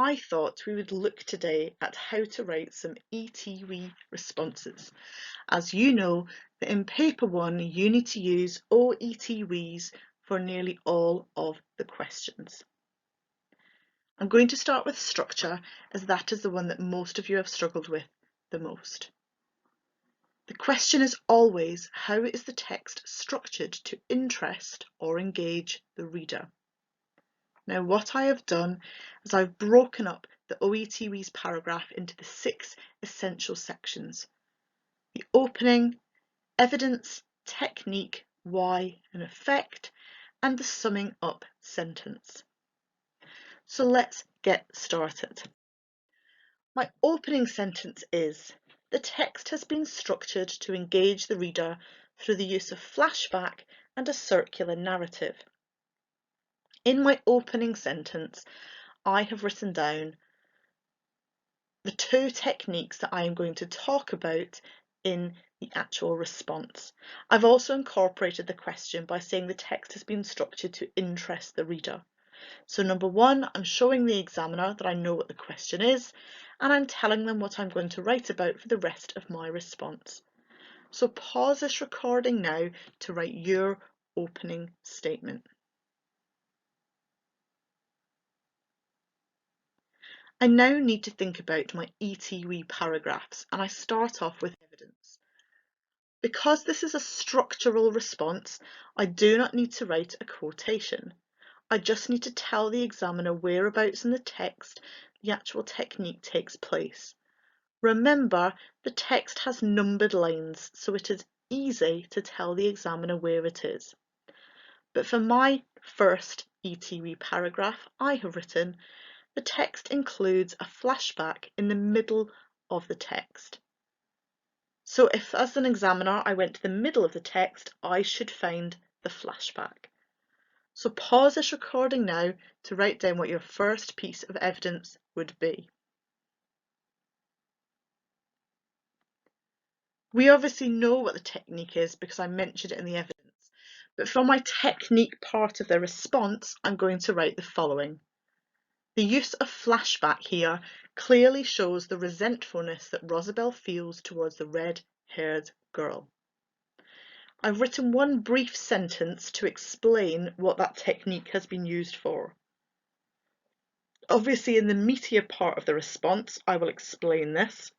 I thought we would look today at how to write some OETWES responses. As you know, that in paper 1 you need to use OETWES for nearly all of the questions. I'm going to start with structure, as that is the one that most of you have struggled with the most. The question is always, how is the text structured to interest or engage the reader? Now, what I have done is I've broken up the OETWES paragraph into the 6 essential sections: the opening, evidence, technique, why and effect, and the summing up sentence. So let's get started. My opening sentence is, the text has been structured to engage the reader through the use of flashback and a circular narrative. In my opening sentence, I have written down the 2 techniques that I am going to talk about in the actual response. I've also incorporated the question by saying the text has been structured to interest the reader. So number 1, I'm showing the examiner that I know what the question is, and I'm telling them what I'm going to write about for the rest of my response. So pause this recording now to write your opening statement. I now need to think about my OETWES paragraphs, and I start off with evidence. Because this is a structural response, I do not need to write a quotation. I just need to tell the examiner whereabouts in the text the actual technique takes place. Remember, the text has numbered lines, so it is easy to tell the examiner where it is. But for my first OETWES paragraph, I have written, the text includes a flashback in the middle of the text. So if, as an examiner, I went to the middle of the text, I should find the flashback. So pause this recording now to write down what your first piece of evidence would be. We obviously know what the technique is because I mentioned it in the evidence, but for my technique part of the response, I'm going to write the following. The use of flashback here clearly shows the resentfulness that Rosabelle feels towards the red-haired girl. I've written one brief sentence to explain what that technique has been used for. Obviously, in the meatier part of the response, I will explain this,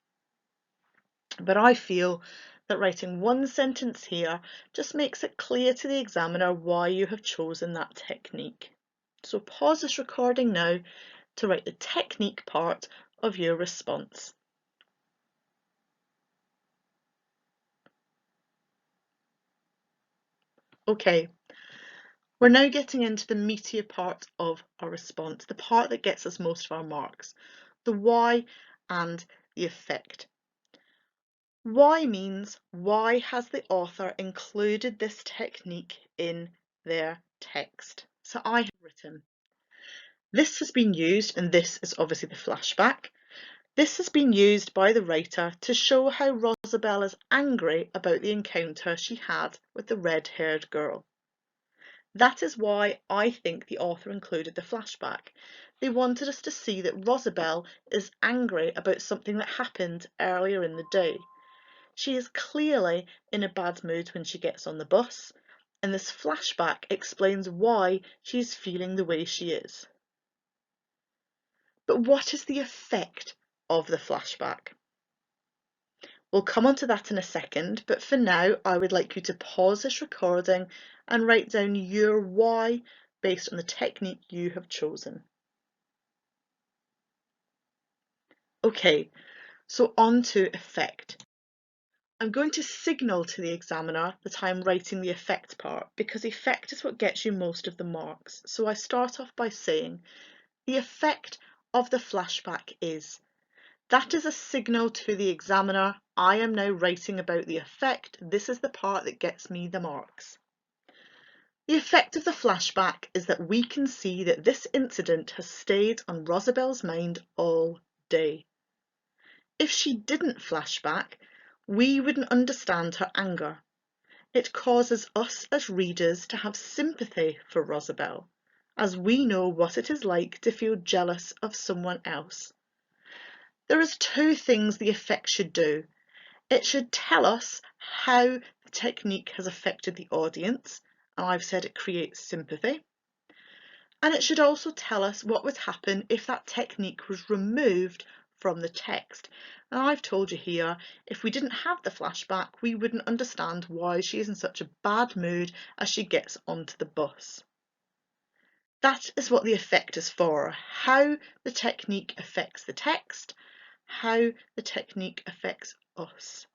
but I feel that writing one sentence here just makes it clear to the examiner why you have chosen that technique. So pause this recording now to write the technique part of your response. Okay, we're now getting into the meatier part of our response, the part that gets us most of our marks, the why and the effect. Why means, why has the author included this technique in their text? So I have written, this has been used, and this is obviously the flashback. This has been used by the writer to show how Rosabelle is angry about the encounter she had with the red-haired girl. That is why I think the author included the flashback. They wanted us to see that Rosabelle is angry about something that happened earlier in the day. She is clearly in a bad mood when she gets on the bus, and this flashback explains why she is feeling the way she is. But what is the effect of the flashback? We'll come on to that in a second, but for now I would like you to pause this recording and write down your why based on the technique you have chosen. Okay, so on to effect. I'm going to signal to the examiner that I'm writing the effect part because effect is what gets you most of the marks. So I start off by saying the effect of the flashback is. That is a signal to the examiner. I am now writing about the effect. This is the part that gets me the marks. The effect of the flashback is that we can see that this incident has stayed on Rosabelle's mind all day. If she didn't flash back, we wouldn't understand her anger. It causes us as readers to have sympathy for Rosabelle, as we know what it is like to feel jealous of someone else. There is two things the effect should do. It should tell us how the technique has affected the audience, and I've said it creates sympathy. And it should also tell us what would happen if that technique was removed from the text. And I've told you here, if we didn't have the flashback, we wouldn't understand why she is in such a bad mood as she gets onto the bus. That is what the effect is for, how the technique affects the text, how the technique affects us.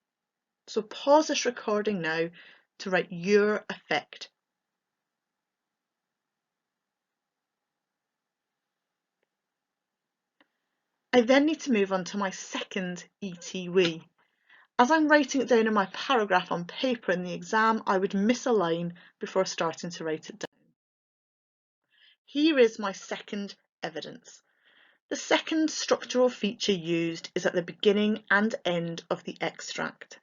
So pause this recording now to write your effect. I then need to move on to my second ETWE. As I'm writing it down in my paragraph on paper in the exam, I would miss a line before starting to write it down. Here is my second evidence. The second structural feature used is at the beginning and end of the extract.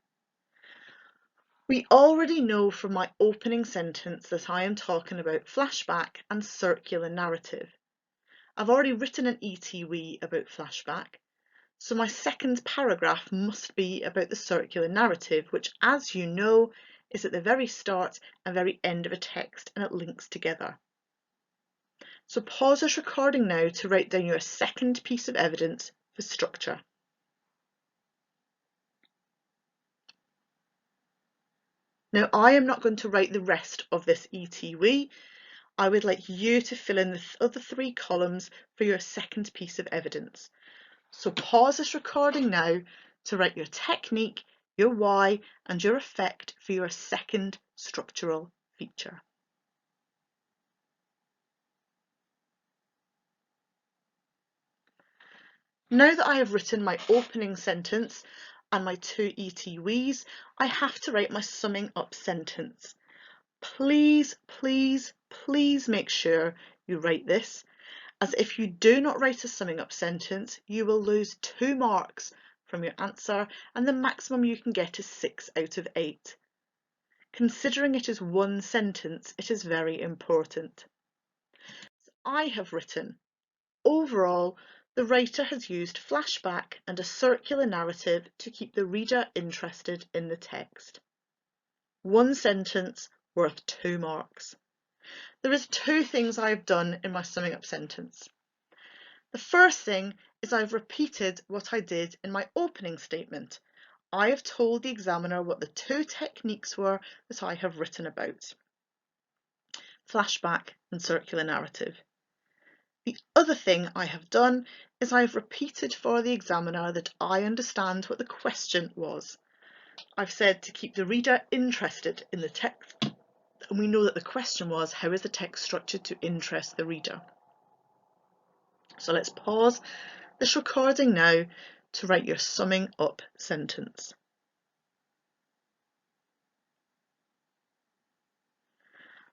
We already know from my opening sentence that I am talking about flashback and circular narrative. I've already written an ETWE about flashback, so my second paragraph must be about the circular narrative, which, as you know, is at the very start and very end of a text, and it links together. So pause this recording now to write down your second piece of evidence for structure. Now, I am not going to write the rest of this ETWE. I would like you to fill in the other three columns for your second piece of evidence. So pause this recording now to write your technique, your why, and your effect for your second structural feature. Now that I have written my opening sentence and my two ETWEs, I have to write my summing up sentence. Please, please, please make sure you write this, as if you do not write a summing up sentence, you will lose 2 marks from your answer, and the maximum you can get is 6 out of 8. Considering it is one sentence, it is very important. I have written, overall, the writer has used flashback and a circular narrative to keep the reader interested in the text. One sentence worth 2 marks. There is 2 things I have done in my summing up sentence. The first thing is I've repeated what I did in my opening statement. I have told the examiner what the 2 techniques were that I have written about: flashback and circular narrative. The other thing I have done is I have repeated for the examiner that I understand what the question was. I've said to keep the reader interested in the text, and we know that the question was, how is the text structured to interest the reader? So let's pause this recording now to write your summing up sentence.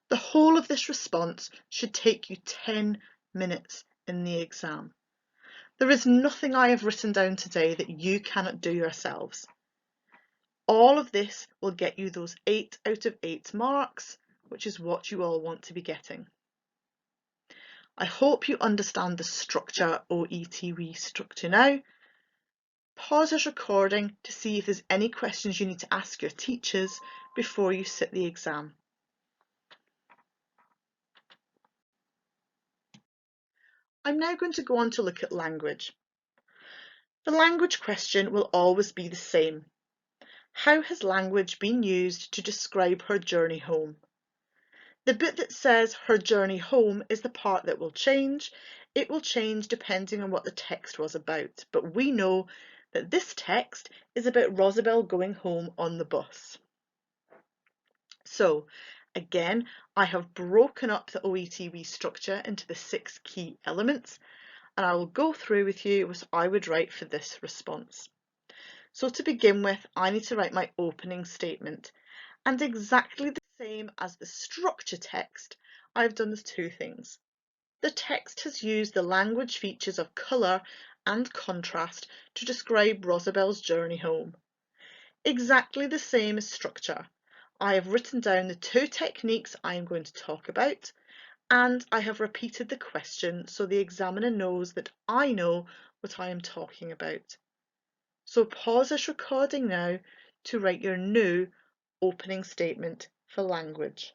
The whole of this response should take you 10 minutes in the exam. There is nothing I have written down today that you cannot do yourselves. All of this will get you those 8 out of 8 marks, which is what you all want to be getting. I hope you understand the structure OETWE structure now. Pause this recording to see if there's any questions you need to ask your teachers before you sit the exam. I'm now going to go on to look at language. The language question will always be the same. How has language been used to describe her journey home? The bit that says her journey home is the part that will change. It will change depending on what the text was about, but we know that this text is about Rosabelle going home on the bus. So again, I have broken up the OETWE structure into the 6 key elements, and I will go through with you what I would write for this response. So to begin with, I need to write my opening statement, and exactly the same as the structure text, I've done 2 things. The text has used the language features of colour and contrast to describe Rosabelle's journey home. Exactly the same as structure. I have written down the 2 techniques I am going to talk about, and I have repeated the question so the examiner knows that I know what I am talking about. So pause this recording now to write your new opening statement for language.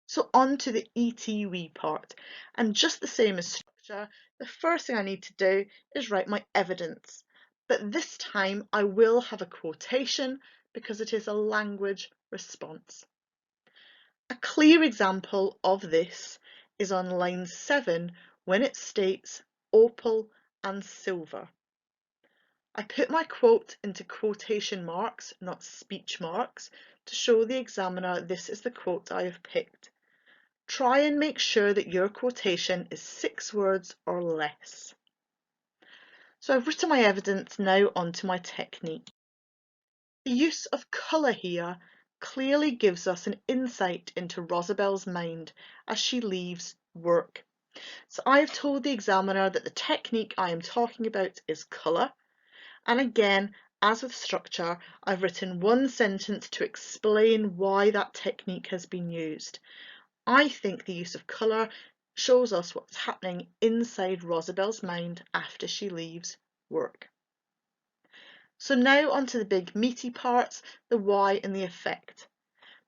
So on to the ETW part, and just the same as structure, the first thing I need to do is write my evidence. But this time I will have a quotation because it is a language response. A clear example of this is on line 7 when it states opal and silver. I put my quote into quotation marks, not speech marks, to show the examiner this is the quote I have picked. Try and make sure that your quotation is 6 words or less. So I've written my evidence, now onto my technique. The use of colour here clearly gives us an insight into Rosabel's mind as she leaves work. So I've told the examiner that the technique I am talking about is colour, and again, as with structure, I've written one sentence to explain why that technique has been used. I think the use of colour shows us what's happening inside Rosabel's mind after she leaves work. So now onto the big meaty parts, the why and the effect.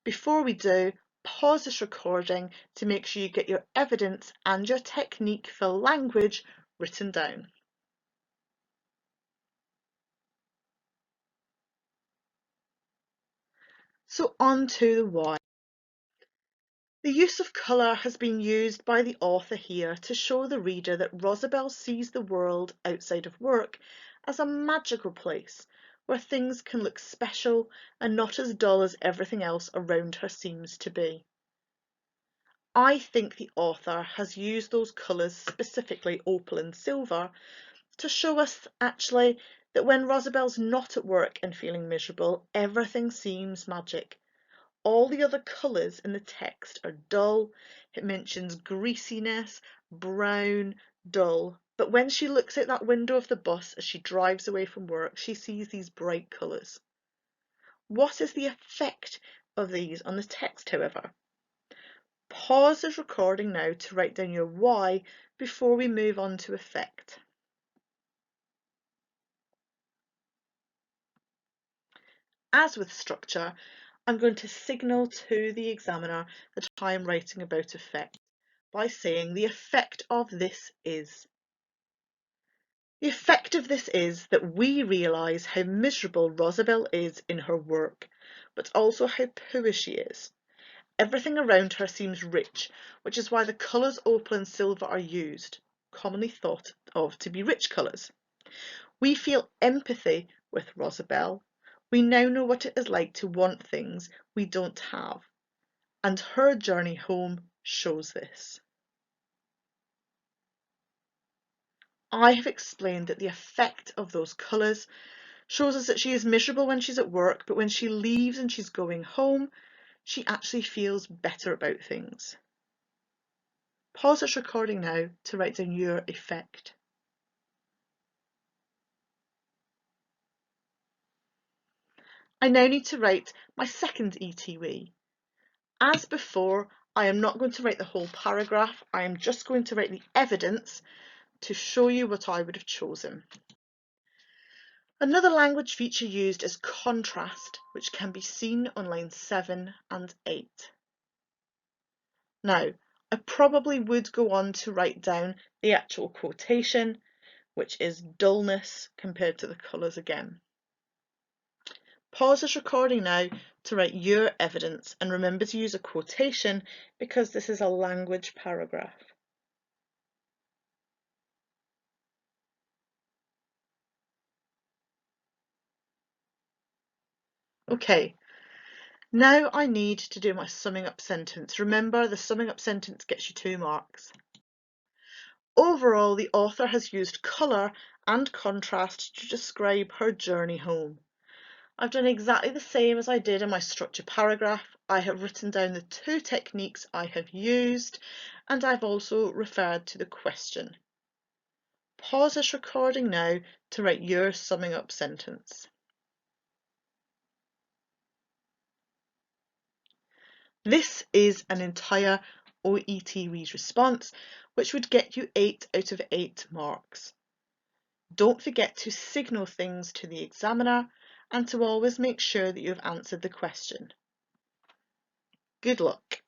Before we do, pause this recording to make sure you get your evidence and your technique for language written down. So on to the why. The use of colour has been used by the author here to show the reader that Rosabel sees the world outside of work as a magical place where things can look special and not as dull as everything else around her seems to be. I think the author has used those colours, specifically opal and silver, to show us actually that when Rosabel's not at work and feeling miserable, everything seems magic. All the other colours in the text are dull. It mentions greasiness, brown, dull. But when she looks out that window of the bus as she drives away from work, she sees these bright colours. What is the effect of these on the text, however? Pause this recording now to write down your why before we move on to effect. As with structure, I'm going to signal to the examiner that I am writing about effect by saying the effect of this is. The effect of this is that we realise how miserable Rosabel is in her work, but also how poor she is. Everything around her seems rich, which is why the colours opal and silver are used, commonly thought of to be rich colours. We feel empathy with Rosabel. We now know what it is like to want things we don't have, and her journey home shows this. I have explained that the effect of those colours shows us that she is miserable when she's at work, but when she leaves and she's going home, she actually feels better about things. Pause this recording now to write down your effect. I now need to write my second ETW. As before, I am not going to write the whole paragraph, I am just going to write the evidence to show you what I would have chosen. Another language feature used is contrast, which can be seen on lines 7 and 8. Now, I probably would go on to write down the actual quotation, which is dullness compared to the colours again. Pause this recording now to write your evidence, and remember to use a quotation because this is a language paragraph. Okay, now I need to do my summing up sentence. Remember, the summing up sentence gets you 2 marks. Overall, the author has used colour and contrast to describe her journey home. I've done exactly the same as I did in my structure paragraph. I have written down the 2 techniques I have used, and I've also referred to the question. Pause this recording now to write your summing up sentence. This is an entire OETWES response, which would get you 8 out of 8 marks. Don't forget to signal things to the examiner and to always make sure that you have answered the question. Good luck.